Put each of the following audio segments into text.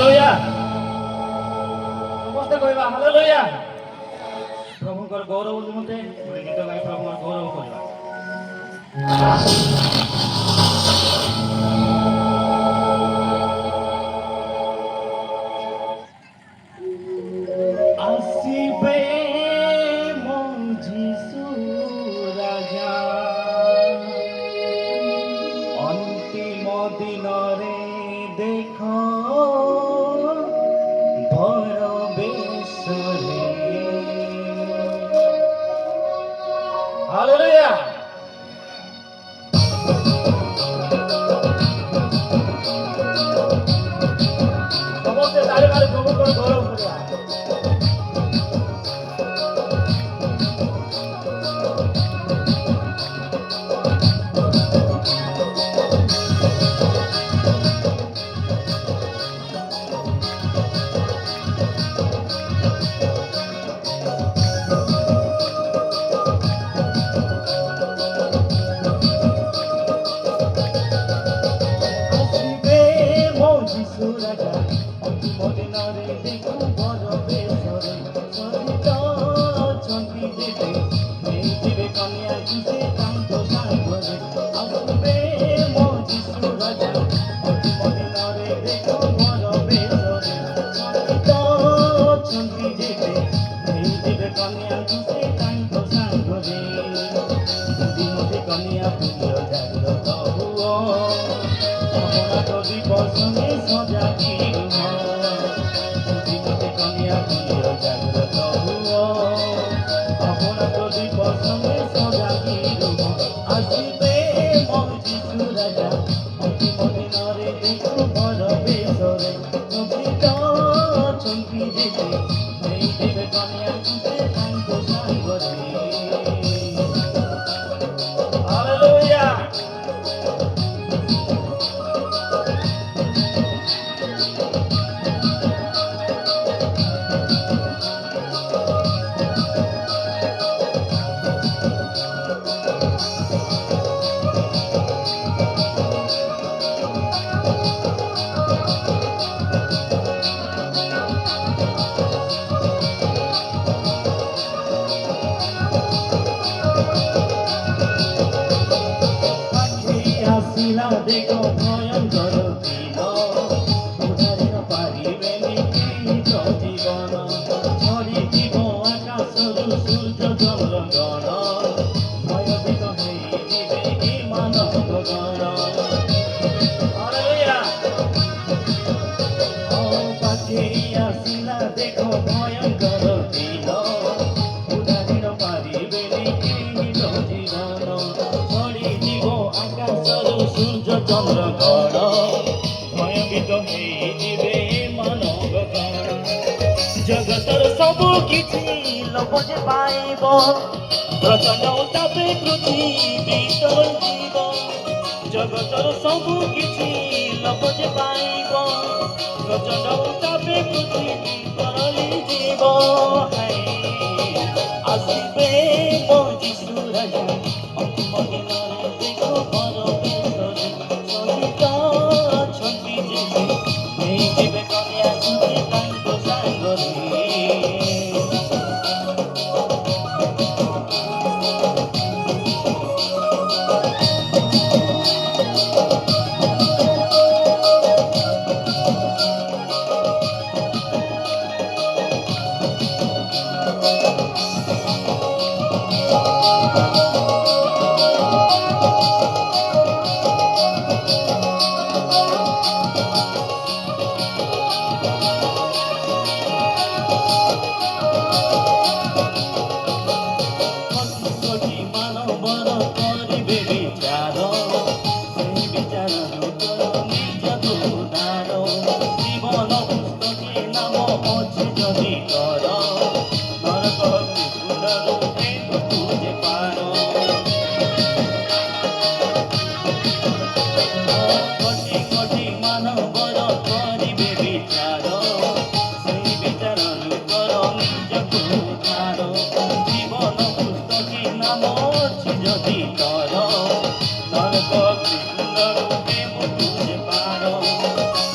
Hallelujah ସମସ୍ତେ କହିବା hallelujah. ପ୍ରଭୁଙ୍କର ଗୌରବ ନିମନ୍ତେ ଗୋଟେ ଗୀତ ଗାଇ ପ୍ରଭୁଙ୍କର ଗୌରବ କରିବା। ଆସିବେ ମୋ ଯୀଶୁ ରାଜା ଅନ୍ତିମ ଦିନରେ ଦେଖ ଭର ବେଶରେ। ହାଲେଲୁୟା। ସମସ୍ତେ ତାଳି ମାରି ପ୍ରଭୁଙ୍କର ଗୌରବ କରିବା। देखो भयंकर दिन उधारी न पारिबेनि केही जीवन छड़ीजिव आकाशरू सूर्य चंद्रगण भयभीत होइजिबे ए मानव गण। हालेलुया। पाखेई आसिला देखो भयंकर दिन उधारी न पारिबेनि केही जीवन छड़ीजिव आकाशरू सूर्य चंद्रगण भयभीत होइजिबे मानव गण। जगतर सबु किछि लोभ जे पाइब प्रचंड उतापे पृथ्वी तरंगिब। जगतर सबु किछि लोभ जे पाइब प्रचंड उतापे पृथ्वी तरंगिब। आसिबे मो यीशु राजा अंतिम दिନରେ देखो भर बेशरे सहित अछंती जेबे नेइजिबे कन्या सुते ताଙ୍କ ସାଙ୍ଗରେ।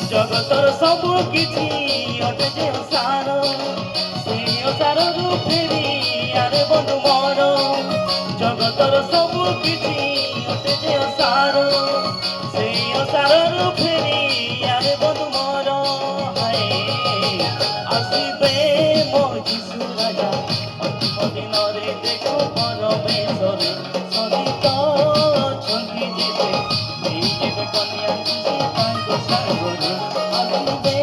जगतर सब କିଛି ଅଟେ ଯେ ସାର ସେଇ ସାରରୁ ଫେରି ଆରେ ବନ୍ଧୁ ମୋର ଜଗତର ସବୁ କିଛି ଅଟେ ଯେ ସାର ସେଇ ସାରରୁ ଫେରି ଆରେ ବନ୍ଧୁ ମୋର ହାଏ ଆସିବେ ମୋ ଯୀଶୁ ରାଜା ଅନ୍ତିମ ଦିନରେ ଦେଖ ପରମେଶ୍ୱର ସହିତ ଅଛନ୍ତି ଯିବେ ନେଇଯିବେ କନ୍ୟାକୁ ସେ ତାଙ୍କ ସାଙ୍ଗରେ ଆସିବେ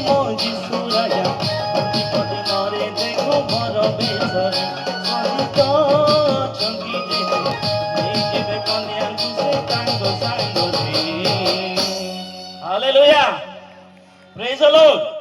ମୋ ଯୀଶୁ ରାଜା ଅନ୍ତିମ ଦିନରେ ଦେଖ ପରମେଶ୍ୱର ସହିତ ଅଛନ୍ତି ଯିବେ ନେଇଯିବେ କନ୍ୟାକୁ ସେ ତାଙ୍କ ସାଙ୍ଗରେ ହାଲେଲୁୟା ପ୍ରେଜ୍ ଦ ଲର୍ଡ।